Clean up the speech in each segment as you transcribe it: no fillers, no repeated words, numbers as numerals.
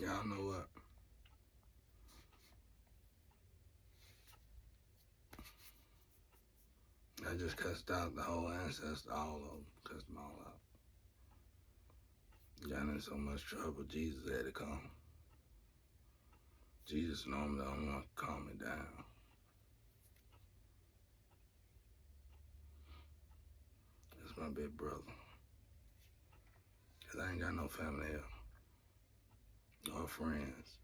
Y'all know what? I just cussed out the whole ancestor, all of them. Cussed them all out. Y'all in so much trouble, Jesus had to come. Jesus normally don't want to calm me down. That's my big brother. Cause I ain't got no family here. Or friends.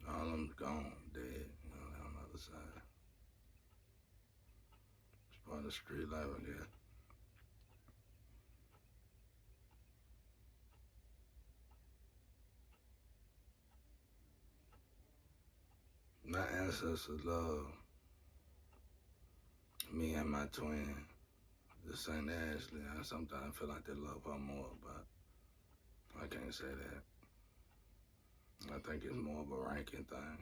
All of them gone, dead, on the other side. It's part of the street life, I guess. My ancestors love me and my twin, the St. Ashley. I sometimes feel like they love her more, but I can't say that. I think it's more of a ranking thing.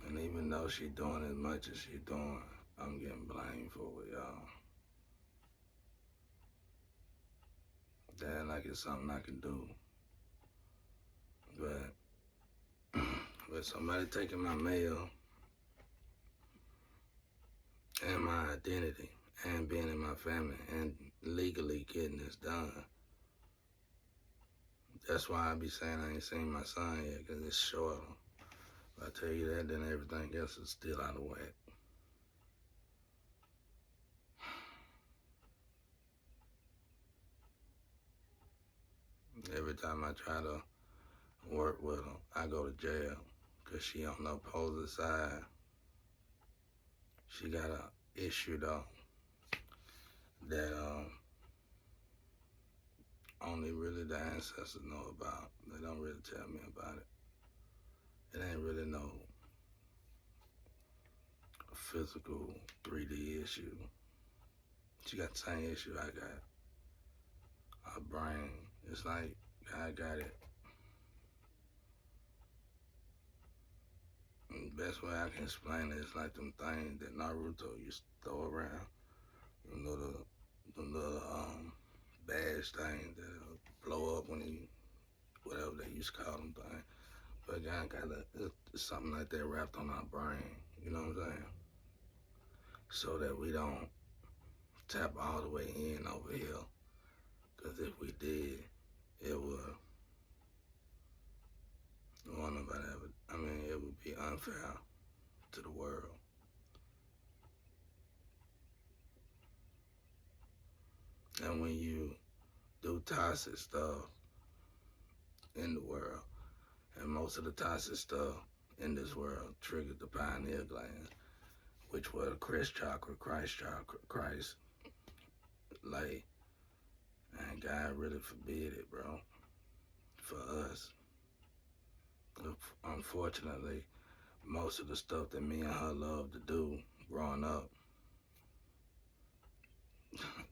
And even though she doing as much as she doing, I'm getting blamed for it, y'all. That like it's something I can do. But with somebody taking my mail and my identity and being in my family and legally getting this done, that's why I be saying I ain't seen my son yet, because it's short. If I tell you that, then everything else is still out of whack. Every time I try to work with her, I go to jail because she on the opposing side. She got a issue though that only really the ancestors know about. They don't really tell me about it. It ain't really no physical 3D issue. She got the same issue I got. Her brain, it's like God got it. And the best way I can explain it is like them things that Naruto used to throw around. You know, the little badge thing that'll blow up when he, whatever they used to call them thing. But God got something like that wrapped on our brain. You know what I'm saying? So that we don't tap all the way in over here. Because if we did, it would, it would be unfair to the world. And when you do toxic stuff in the world, and most of the toxic stuff in this world triggered the pineal gland, which were the Christ chakra, Christ, like, and God really forbid it, bro, for us. Unfortunately, most of the stuff that me and her loved to do growing up,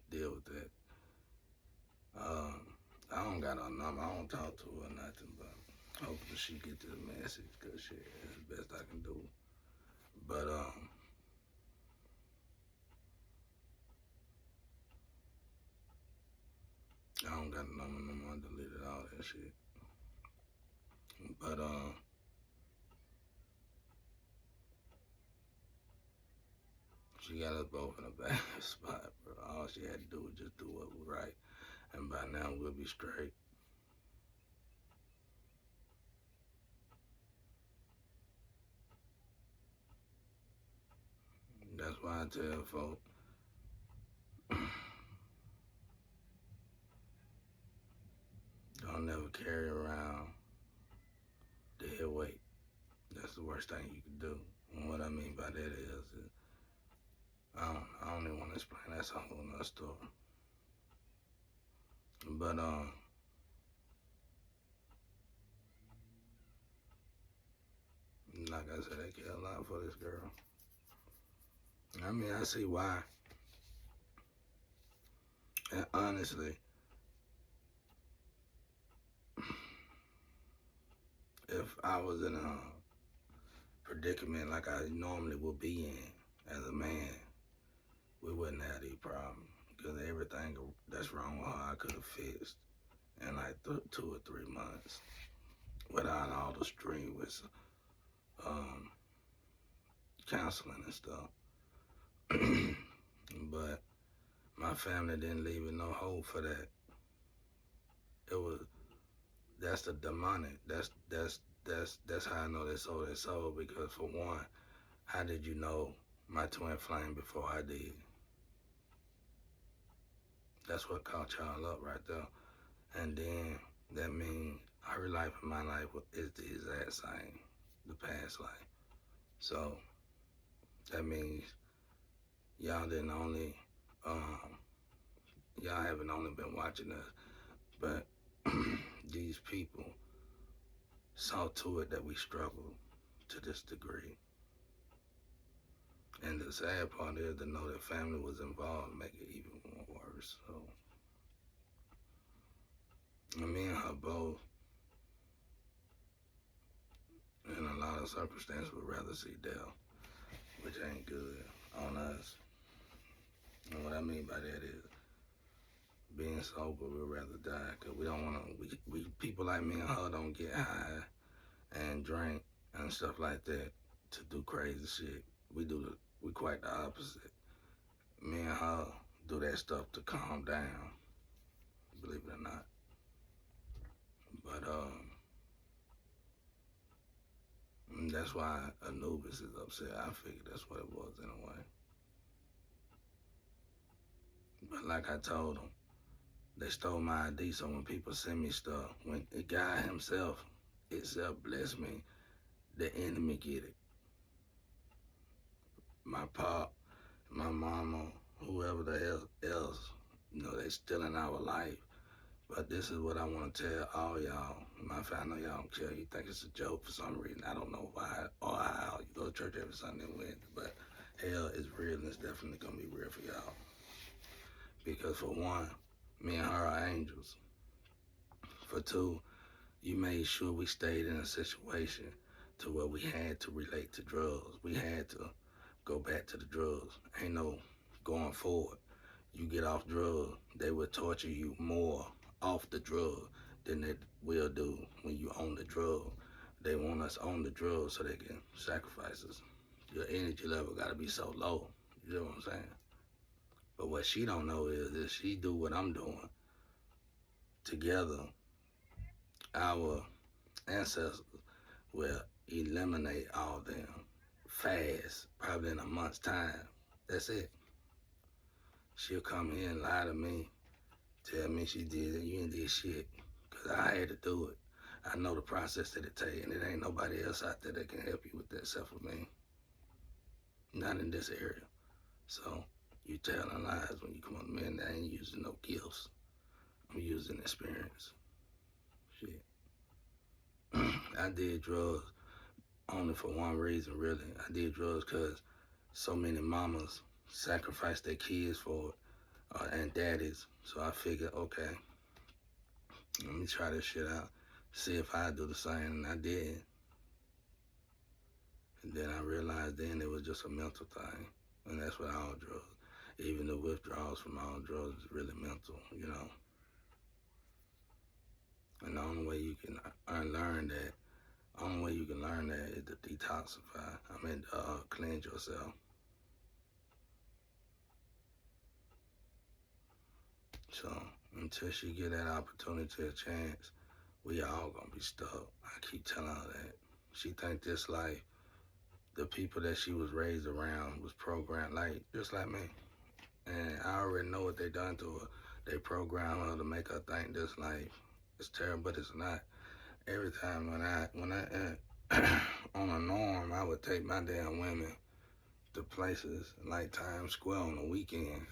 deal with that. I don't got her number. I don't talk to her or nothing, but hopefully she get the message, because shit, that's the best I can do. But I don't got a number no more. I deleted all that shit. But she got us both in a bad spot, bro. All she had to do was just do what was right, and by now we'll be straight. That's why I tell folks, don't never carry around dead weight. That's the worst thing you can do. And what I mean by that is I don't even want to explain. That's a whole nother story. But like I said, I care a lot for this girl. I mean, I see why. And honestly, if I was in a predicament like I normally would be in as a man, we wouldn't have these problems. Because everything that's wrong with her, I could have fixed in like 2 or 3 months without all the strenuous um, counseling and stuff. But my family didn't leave it no hope for that. It was that's the demonic. That's how I know they sold their soul. Because for one, how did you know my twin flame before I did? That's what caught y'all up right there. And then that means her life and my life is the exact same, the past life. So that means y'all didn't only, um, y'all haven't only been watching us, but these people saw to it that we struggled to this degree. And the sad part is to know that family was involved make it even more worse. So, me and her both, in a lot of circumstances, would rather see death, which ain't good on us. And what I mean by that is being sober, we'd rather die because we don't want to. We people like me and her don't get high and drink and stuff like that to do crazy shit. We quite the opposite. Me and her do that stuff to calm down, believe it or not. But that's why Anubis is upset. I figured that's what it was in a way. But like I told them, they stole my ID, so when people send me stuff, when the guy himself itself bless me, the enemy get it. My pop, my mama, whoever the hell else, they still in our life. But this is what I want to tell all y'all. My family, y'all don't care. You think it's a joke for some reason. I don't know why or how. You go to church every Sunday and Wednesday, but hell is real and it's definitely going to be real for y'all. Because for one, me and her are angels. For two, you made sure we stayed in a situation to where we had to relate to drugs. We had to go back to the drugs. Ain't no going forward. You get off drugs, they will torture you more off the drug than they will do when you own the drug. They want us on the drug so they can sacrifice us. Your energy level got to be so low. You know what I'm saying? But what she don't know is if she do what I'm doing, together, our ancestors will eliminate all them fast, probably in a month's time. That's it. She'll come here and lie to me, tell me she did it, you ain't did shit. Cause I had to do it. I know the process that it takes, and it ain't nobody else out there that can help you with that except for me. Not in this area. So you telling lies when you come on the man. I ain't using no gifts. I'm using experience. Shit. I did drugs only for one reason, really. I did drugs because so many mamas sacrificed their kids for it, and daddies. So I figured, okay, let me try this shit out, see if I do the same, and I did. And then I realized then it was just a mental thing, and that's what all drugs. Even the withdrawals from all drugs is really mental. And the only way you can unlearn that, only way you can learn that is to detoxify. Cleanse yourself. So until she get that opportunity, a chance, we all gonna be stuck. I keep telling her that. She think this life, the people that she was raised around was programmed like just like me. And I already know what they done to her. They program her to make her think this life is terrible, but it's not. Every time when I on a norm, I would take my damn women to places like Times Square on the weekend.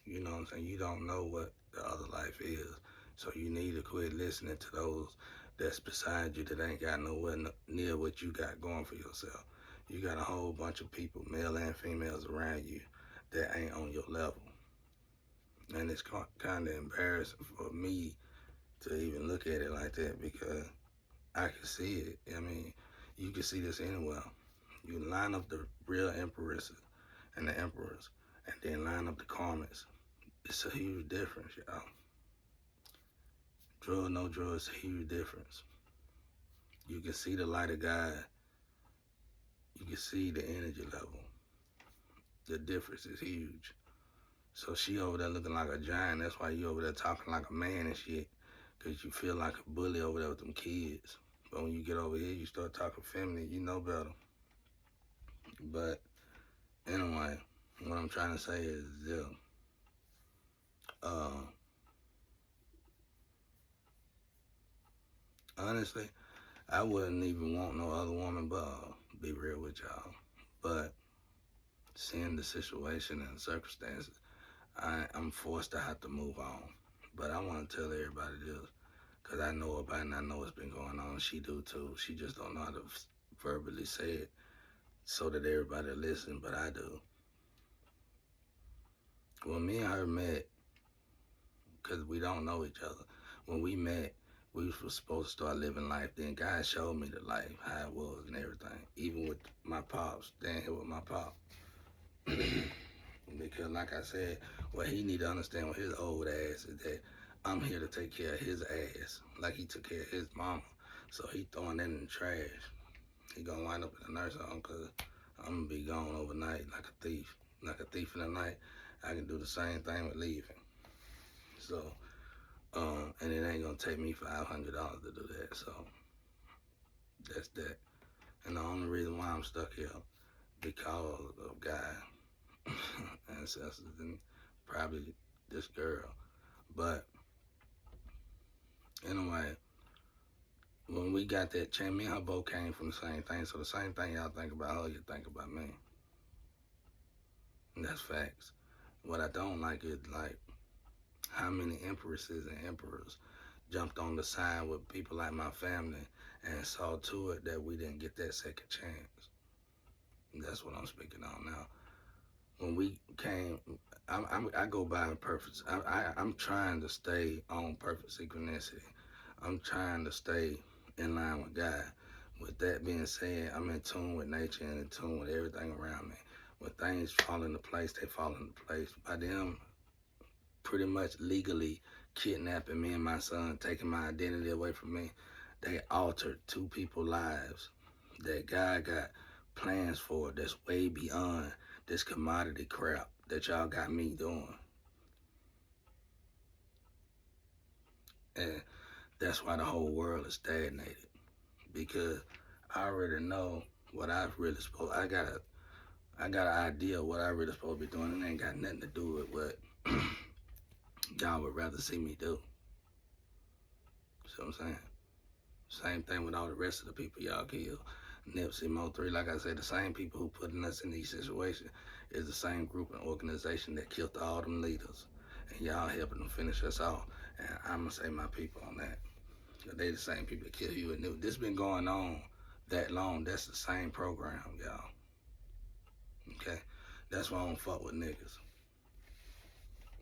You know what I'm saying? You don't know what the other life is. So you need to quit listening to those that's beside you that ain't got nowhere near what you got going for yourself. You got a whole bunch of people, male and females, around you that ain't on your level. And it's kind of embarrassing for me to even look at it like that because I can see it. You can see this anywhere. You line up the real empresses and the emperors, and then line up the karmas. It's a huge difference, y'all. Drug, no drug, it's a huge difference. You can see the light of God. You can see the energy level. The difference is huge. So she over there looking like a giant. That's why you over there talking like a man and shit. Because you feel like a bully over there with them kids. But when you get over here, you start talking feminine, you know better. But anyway, what I'm trying to say is this. Uh, honestly, I wouldn't even want no other woman but be real with y'all. But seeing the situation and circumstances, I'm forced to have to move on. But I want to tell everybody this, because I know about it and I know it's been going on. She do too. She just don't know how to verbally say it so that everybody listen, but I do. When me and her met, because we don't know each other, when we met, we were supposed to start living life. Then God showed me the life, how it was and everything. Even with my pops, staying here with my pop. Because like I said, what he need to understand with his old ass is that I'm here to take care of his ass, like he took care of his mama. So he throwing that in the trash. He gonna wind up in a nursing home because I'm gonna be gone overnight like a thief. Like a thief in the night, I can do the same thing with leaving. So, and it ain't gonna take me $500 to do that. So that's that. And the only reason why I'm stuck here because of God, ancestors, and probably this girl. But anyway, when we got that change, me and her both came from the same thing. So the same thing y'all think about her, you think about me. And that's facts. What I don't like is like how many empresses and emperors jumped on the side with people like my family and saw to it that we didn't get that second chance. And that's what I'm speaking on now. When we came, I go by purpose. I'm trying to stay on perfect synchronicity. I'm trying to stay in line with God. With that being said, I'm in tune with nature and in tune with everything around me. When things fall into place, they fall into place. By them pretty much legally kidnapping me and my son, taking my identity away from me, they altered two people's lives that God got plans for that's way beyond this commodity crap that y'all got me doing. And that's why the whole world is stagnated. Because I already know what I really supposed. I got an idea of what I really supposed to be doing, and it ain't got nothing to do with what y'all would rather see me do. See what I'm saying? Same thing with all the rest of the people y'all kill. Nipsey, Mo3, like I said, the same people who putting us in these situations is the same group and organization that killed all them leaders. And y'all helping them finish us off. And I'm going to say my people on that. They the same people that kill you and Nip. This been going on that long. That's the same program, y'all. Okay? That's why I don't fuck with niggas.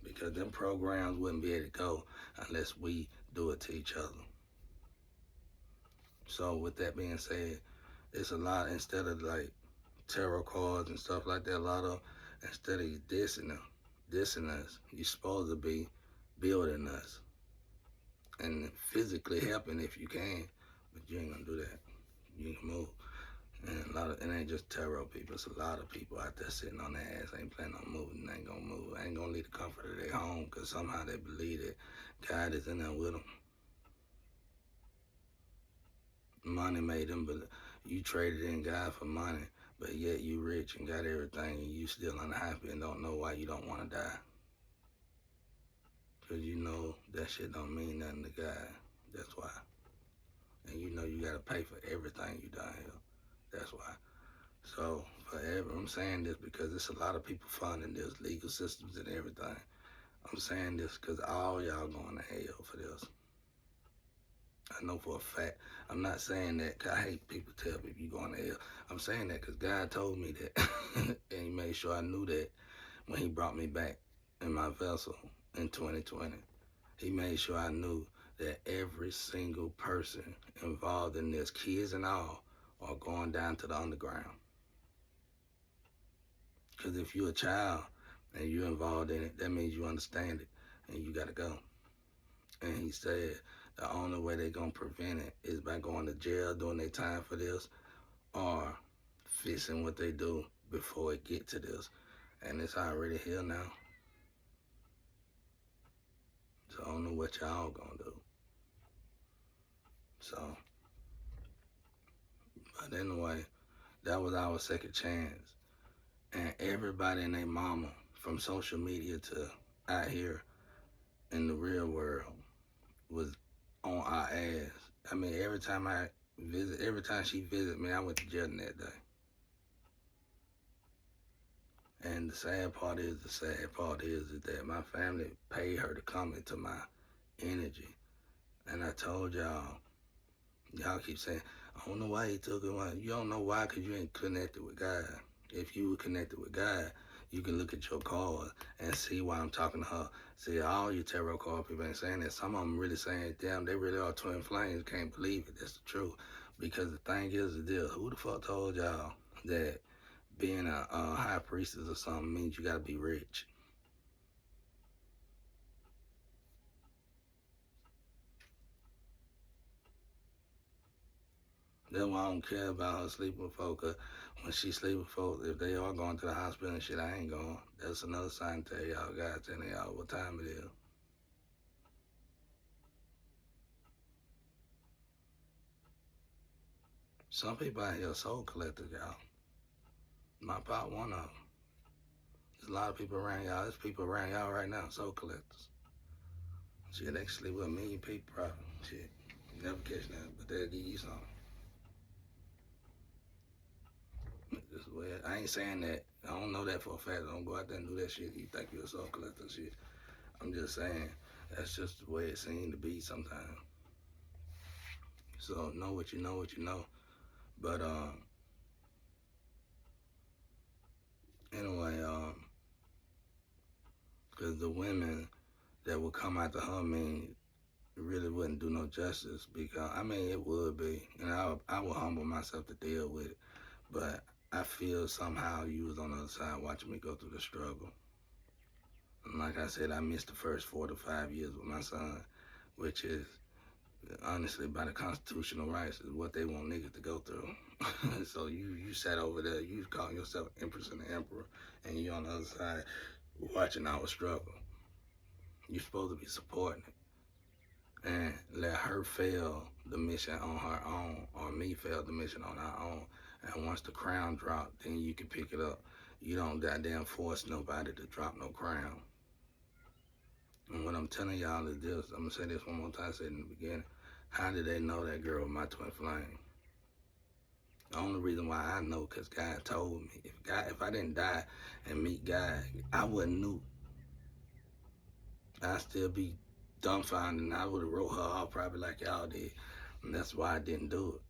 Because them programs wouldn't be able to go unless we do it to each other. So with that being said, it's a lot, instead of like tarot cards and stuff like that, a lot of, instead of you dissing us, you're supposed to be building us and physically helping if you can, but you ain't gonna do that. You can move. And a lot of, it ain't just tarot people, it's a lot of people out there sitting on their ass, ain't planning on moving, ain't gonna move, ain't gonna leave the comfort of their home because somehow they believe that God is in there with them. Money made them, but you traded in God for money, but yet you rich and got everything and you still unhappy and don't know why you don't want to die. Because you know that shit don't mean nothing to God. That's why. And you know you got to pay for everything you down here. That's why. So, forever, I'm saying this because there's a lot of people funding this, legal systems and everything. I'm saying this because all y'all going to hell for this. I know for a fact. I'm not saying that 'cause I hate people tell me if you going to hell. I'm saying that because God told me that. And he made sure I knew that when he brought me back in my vessel in 2020. He made sure I knew that every single person involved in this, kids and all, are going down to the underground. Because if you're a child, and you involved in it, that means you understand it and you gotta go. And he said the only way they gonna prevent it is by going to jail, doing their time for this, or fixing what they do before it get to this. And it's already here now. So I don't know what y'all gonna do. So, but anyway, that was our second chance. And everybody and their mama, from social media to out here in the real world, was on our ass. I mean, every time she visited me, I went to jail that day. And the sad part is that my family paid her to come into my energy. And I told y'all keep saying, I don't know why he took it. Why? You don't know why, because you ain't connected with God. If you were connected with God, you can look at your cards and see why I'm talking to her. See, all you tarot card people ain't saying that. Some of them really saying, damn, they really are twin flames. Can't believe it. That's the truth. Because the thing is the deal. Who the fuck told y'all that being a high priestess or something means you gotta be rich? That's why I don't care about her sleeping with folks. Cause when she sleep with folks, if they are going to the hospital and shit, I ain't going. That's another sign to tell y'all, God telling y'all what time it is. Some people out here are soul collectors, y'all. My pop, one of them. There's a lot of people around y'all. There's people around y'all right now, soul collectors. Shit, they can sleep with a million people probably. Shit, you never catch that, but they'll give you something. This way, I ain't saying that. I don't know that for a fact. Don't go out there and do that shit. You think you're a soul collector shit. I'm just saying that's just the way it seems to be sometimes. So know what you know, what you know. But anyway, because the women that would come after her, I mean, it really wouldn't do no justice. Because I mean, it would be, and I would humble myself to deal with it. But I feel somehow you was on the other side watching me go through the struggle. And like I said, I missed the first 4 to 5 years with my son, which is honestly by the constitutional rights is what they want niggas to go through. So you sat over there, you calling yourself Empress and the Emperor, and you on the other side watching our struggle. You're supposed to be supporting it and let her fail the mission on her own, or me fail the mission on our own. And once the crown drop, then you can pick it up. You don't goddamn force nobody to drop no crown. And what I'm telling y'all is this. I'm gonna say this one more time. I said in the beginning. How did they know that girl was my twin flame? The only reason why I know, cause God told me. If I didn't die and meet God, I wouldn't knew. I'd still be dumbfounded, and I would have wrote her off probably like y'all did. And that's why I didn't do it.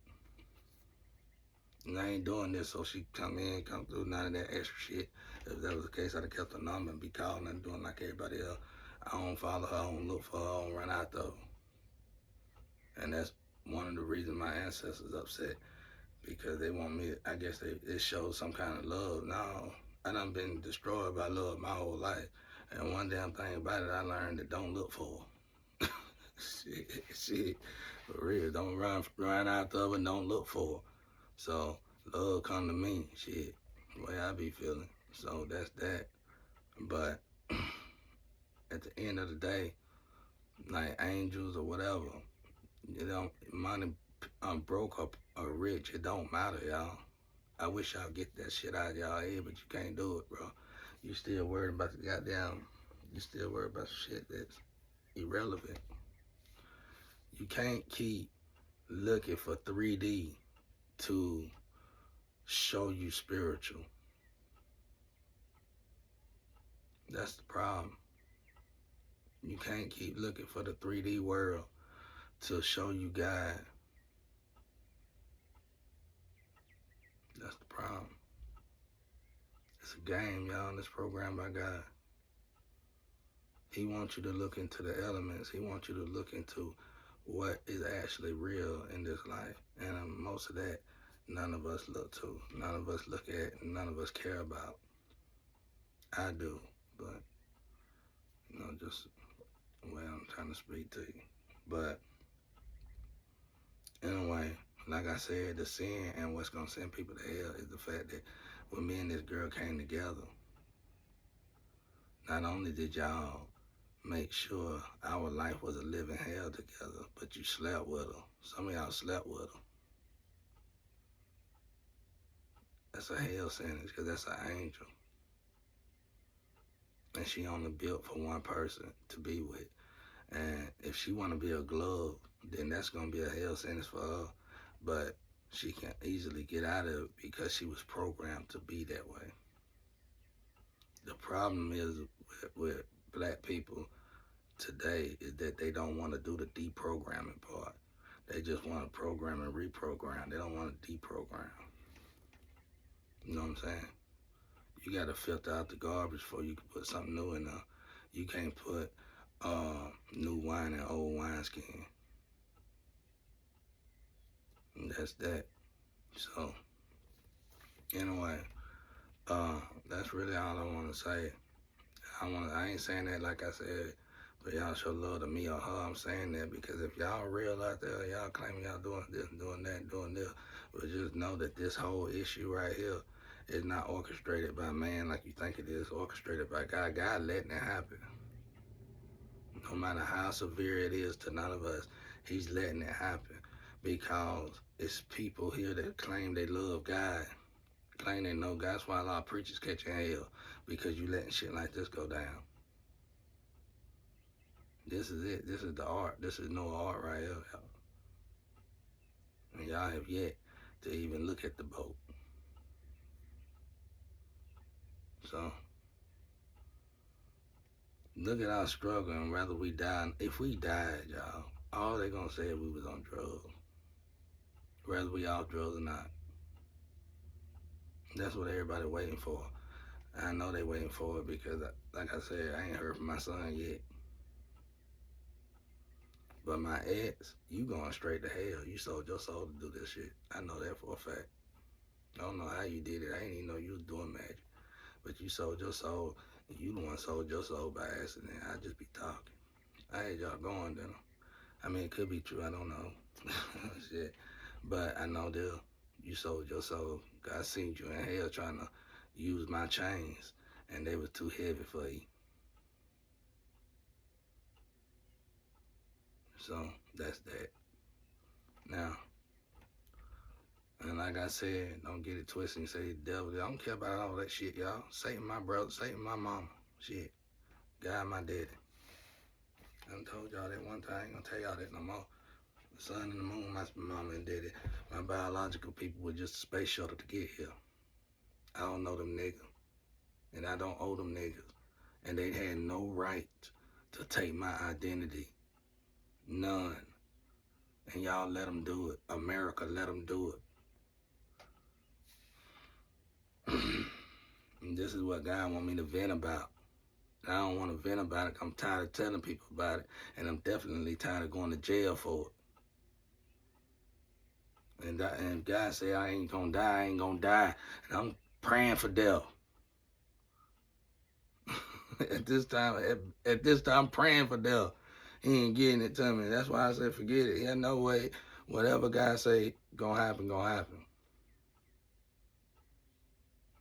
And I ain't doing this so she come through, none of that extra shit. If that was the case, I'd have kept her number and be calling and doing like everybody else. I don't follow her, I don't look for her, I don't run out though. And that's one of the reasons my ancestors upset, because they want me, I guess it shows some kind of love. No, I done been destroyed by love my whole life. And one damn thing about it, I learned that don't look for her. shit, for real. Don't run out of it, don't look for her. So love come to me, shit, the way I be feeling. So that's that. But at the end of the day, like angels or whatever, you know, money, I'm broke or rich, it don't matter, y'all. I wish y'all get that shit out of y'all head, but you can't do it, bro. You still worried about the goddamn, you still worried about shit that's irrelevant. You can't keep looking for 3D to show you spiritual. That's the problem. You can't keep looking for the 3D world to show you God. That's the problem. It's a game, y'all. It's programmed by God. He wants you to look into the elements. He wants you to look into what is actually real in this life. And most of that, none of us look to. None of us look at. None of us care about. I do. just the way I'm trying to speak to you. But anyway, like I said, the sin and what's gonna send people to hell is the fact that when me and this girl came together, not only did y'all make sure our life was a living hell together, but you slept with her. Some of y'all slept with her. That's a hell sentence because that's an angel. And she only built for one person to be with. And if she want to be a glove, then that's going to be a hell sentence for her. But she can easily get out of it because she was programmed to be that way. The problem is with black people today is that they don't want to do the deprogramming part. They just want to program and reprogram. They don't want to deprogram. You know what I'm saying? You got to filter out the garbage before you can put something new in there. You can't put new wine in old wineskin. And that's that. So, anyway, that's really all I want to say. I ain't saying that like I said, but y'all show love to me or her. I'm saying that because if y'all real out there, y'all claim y'all doing this, doing that, doing this, but just know that this whole issue right here is not orchestrated by man like you think it is. Orchestrated by God. God letting it happen. No matter how severe it is to none of us, He's letting it happen because it's people here that claim they love God, claim they know God. That's why a lot of preachers catching hell because you letting shit like this go down. This is it. This is the art. This is no art right here, y'all. And y'all have yet to even look at the boat. So, look at our struggle and whether we die. If we died, y'all, all they gonna say is we was on drugs. Whether we off drugs or not. That's what everybody waiting for. I know they waiting for it because, like I said, I ain't heard from my son yet. But my ex, you going straight to hell. You sold your soul to do this shit. I know that for a fact. I don't know how you did it. I didn't even know you was doing magic. But you sold your soul. You the one sold your soul by accident. I just be talking. I had y'all going then. I mean, it could be true. I don't know. Shit. But I know that you sold your soul. God seen you in hell trying to use my chains. And they was too heavy for you. So, that's that. Now, and like I said, don't get it twisted and say the devil. I don't care about all that shit, y'all. Satan my brother, Satan my mama. Shit. God my daddy. I done told y'all that one time. I ain't gonna tell y'all that no more. The sun and the moon, my mama and daddy. My biological people were just a space shuttle to get here. I don't know them niggas. And I don't owe them niggas. And they had no right to take my identity. None. And y'all let them do it. America let them do it. And this is what God want me to vent about. I don't want to vent about it. I'm tired of telling people about it. And I'm definitely tired of going to jail for it. And if God say I ain't going to die, I ain't going to die. And I'm praying for death. At this time, I'm praying for death. He ain't getting it to me. That's why I said forget it. Yeah, no way. Whatever God say gonna happen, gonna happen.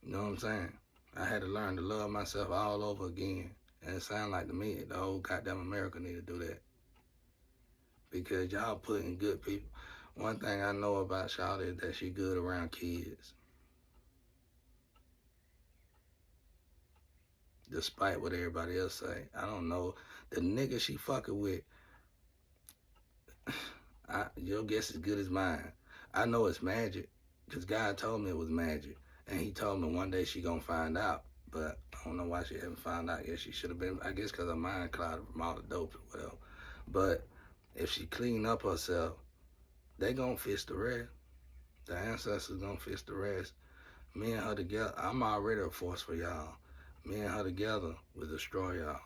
You know what I'm saying? I had to learn to love myself all over again. And it sounds like to me, the whole goddamn America need to do that. Because y'all putting good people. One thing I know about Charlotte is that she good around kids. Despite what everybody else say. I don't know. The nigga she fucking with, your guess is good as mine. I know it's magic. Because God told me it was magic. And he told me one day she gonna find out. But I don't know why she haven't found out yet. She should have been, I guess because her mind clouded from all the dope or whatever. But if she clean up herself, they gonna fix the rest. The ancestors gonna fix the rest. Me and her together, I'm already a force for y'all. Me and her together will destroy y'all.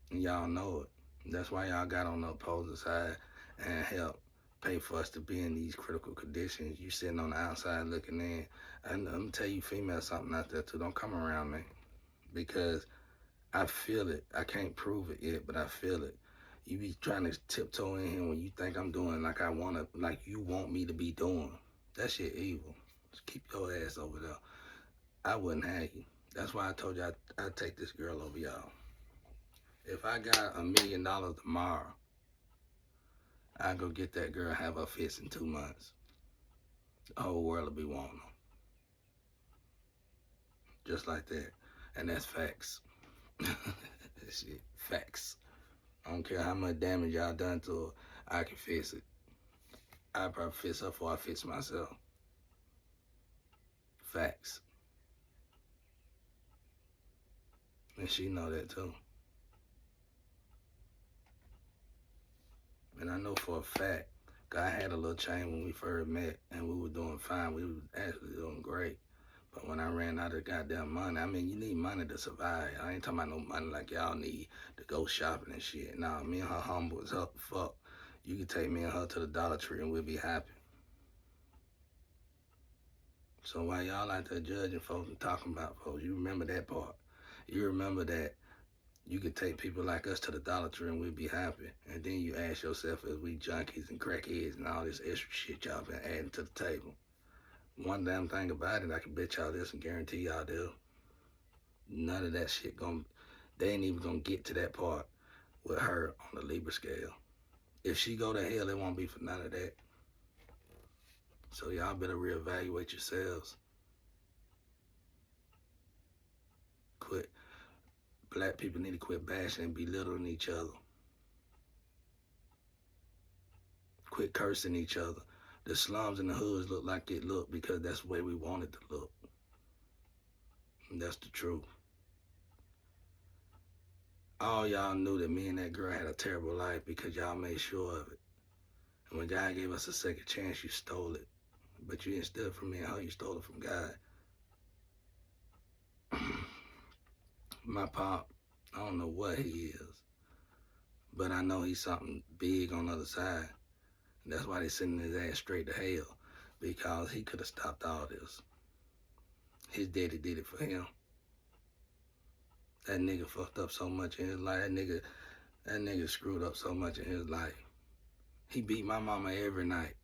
And y'all know it. That's why y'all got on the opposing side and help pay for us to be in these critical conditions. You sitting on the outside looking in. And I'm gonna tell you females something out there too. Don't come around me. Because I feel it. I can't prove it yet, but I feel it. You be trying to tiptoe in here when you think I'm doing like I wanna, like you want me to be doing. That shit evil. Just keep your ass over there. I wouldn't have you. That's why I told you I'd take this girl over y'all. If I got $1 million tomorrow, I'd go get that girl, have her fits in 2 months. The whole world will be wanting her. Just like that. And that's facts. Shit, facts. I don't care how much damage y'all done to her, I can fix it. I probably fix her before I fix myself. Facts. And she know that too. And I know for a fact, 'cause I had a little chain when we first met and we were doing fine. We were actually doing great. But when I ran out of goddamn money, I mean, you need money to survive. I ain't talking about no money like y'all need to go shopping and shit. Nah, me and her humble as fuck. You can take me and her to the Dollar Tree and we'll be happy. So while y'all out there judging folks and talking about folks, you remember that part. You remember that you could take people like us to the Dollar Tree and we'd be happy. And then you ask yourself, if we junkies and crackheads and all this extra shit y'all been adding to the table. One damn thing about it, I can bet y'all this and guarantee y'all this. None of that shit they ain't even gonna get to that part with her on the Libra scale. If she go to hell, it won't be for none of that. So y'all better reevaluate yourselves. Quit. Black people need to quit bashing and belittling each other. Quit cursing each other. The slums and the hoods look like it look because that's the way we want it to look. And that's the truth. All y'all knew that me and that girl had a terrible life because y'all made sure of it. And when God gave us a second chance, you stole it. But you didn't steal it from me and her, you stole it from God. My pop, I don't know what he is, but I know he's something big on the other side. And that's why they sending his ass straight to hell, because he could have stopped all this. His daddy did it for him. That nigga fucked up so much in his life. That nigga screwed up so much in his life. He beat my mama every night.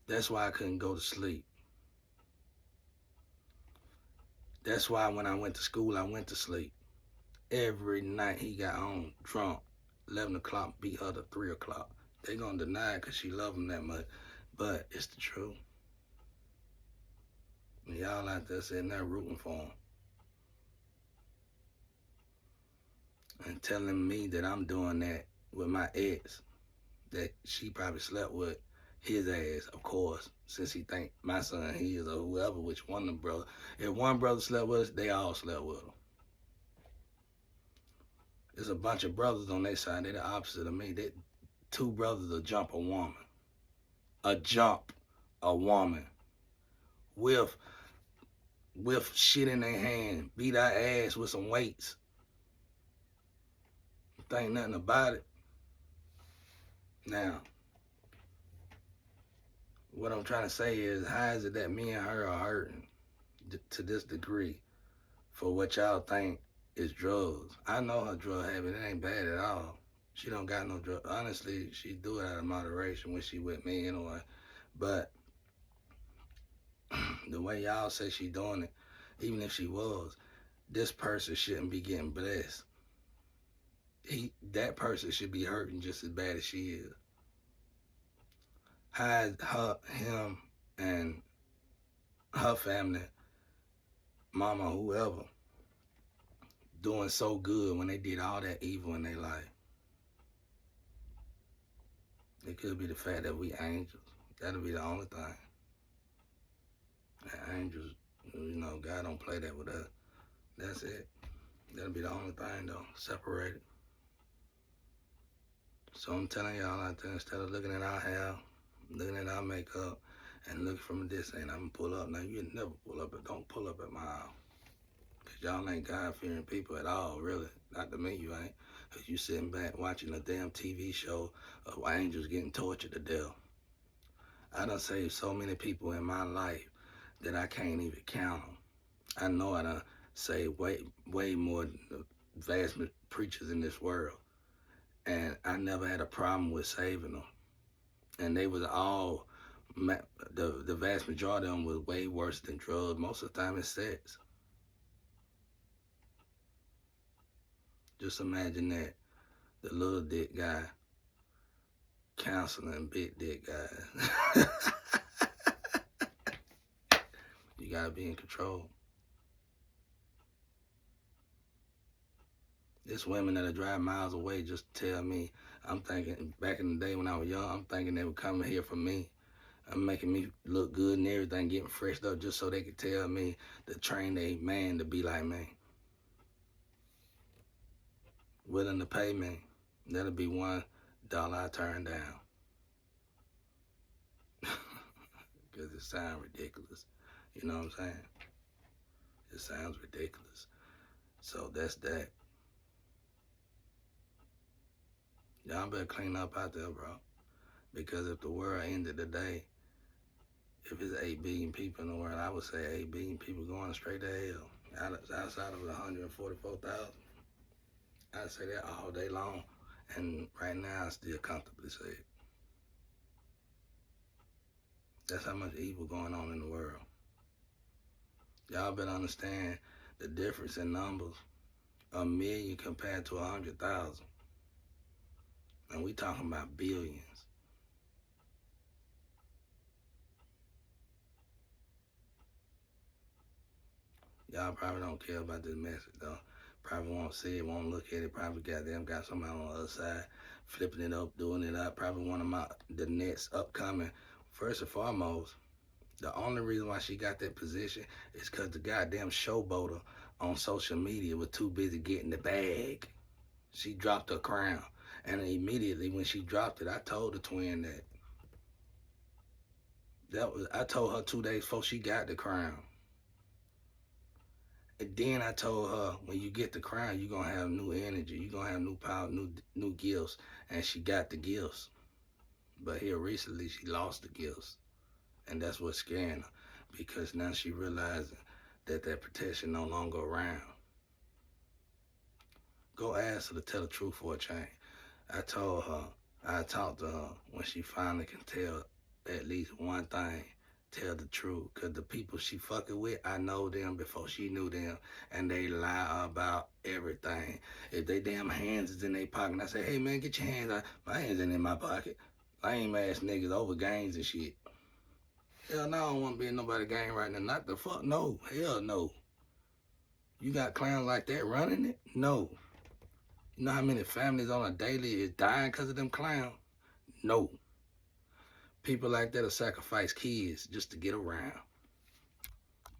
That's why I couldn't go to sleep. That's why when I went to school, I went to sleep. Every night he got home drunk. 11 o'clock, beat her to 3 o'clock. They gonna deny it because she love him that much. But it's the truth. And y'all out there sitting there rooting for him. And telling me that I'm doing that with my ex that she probably slept with his ass, of course, since he think my son his or whoever, which one of them brothers. If one brother slept with us, they all slept with him. There's a bunch of brothers on their side. They're the opposite of me. Two brothers will jump a woman. A woman. With shit in their hand. Beat our ass with some weights. Think nothing about it. Now, what I'm trying to say is, how is it that me and her are hurting to this degree for what y'all think is drugs? I know her drug habit. It ain't bad at all. She don't got no drug. Honestly, she do it out of moderation when she with me anyway. But the way y'all say she doing it, even if she was, this person shouldn't be getting blessed. That person should be hurting just as bad as she is. How is him and her family, mama, whoever, doing so good when they did all that evil in their life? It could be the fact that we angels. That'll be the only thing. And angels, God don't play that with us. That's it. That'll be the only thing, though. Separated. So I'm telling y'all out there, instead of looking at our hair, looking at our makeup, and looking from a distance, I'm gonna pull up. Now, you never pull up, but don't pull up at my house. Because y'all ain't God-fearing people at all, really. Not to me, you ain't. Because you sitting back watching a damn TV show of angels getting tortured to death. I done saved so many people in my life that I can't even count them. I know I done say way more than the vast preachers in this world. And I never had a problem with saving them. And they was all, the vast majority of them was way worse than drugs. Most of the time it's sex. Just imagine that. The little dick guy counseling big dick guys. You gotta be in control. There's women that'll drive miles away just to tell me. I'm thinking, back in the day when I was young, I'm thinking they were coming here for me. I'm making me look good and everything, getting freshed up just so they could tell me to train a man to be like me. Willing to pay me. That'll be $1 I turn down. Because it sounds ridiculous. You know what I'm saying? It sounds ridiculous. So that's that. Y'all better clean up out there, bro. Because if the world ended today, if it's 8 billion people in the world, I would say 8 billion people going straight to hell. Outside of the 144,000. I'd say that all day long. And right now, I still comfortably say it. That's how much evil going on in the world. Y'all better understand the difference in numbers. 1 million compared to 100,000. And we talking about billions. Y'all probably don't care about this message though. Probably won't see it, won't look at it. Probably got somebody on the other side flipping it up, doing it up. Probably one of the next upcoming. First and foremost, the only reason why she got that position is because the goddamn showboater on social media was too busy getting the bag. She dropped her crown. And immediately when she dropped it, I told the twin I told her 2 days before she got the crown. And then I told her, when you get the crown, you're going to have new energy. You're going to have new power, new gifts. And she got the gifts. But here recently, she lost the gifts. And that's what's scaring her. Because now she realizing that protection no longer around. Go ask her to tell the truth for a change. I told her, I talked to her when she finally can tell at least one thing. Tell the truth, because the people she fucking with, I know them before she knew them, and they lie about everything. If they damn hands is in their pocket, I say, hey man, get your hands out. My hands ain't in my pocket. Lame ass niggas over games and shit. Hell no, I don't want to be in nobody's game right now. Not the fuck, no. Hell no. You got clowns like that running it? No. You know how many families on a daily is dying because of them clowns? No. People like that will sacrifice kids just to get around.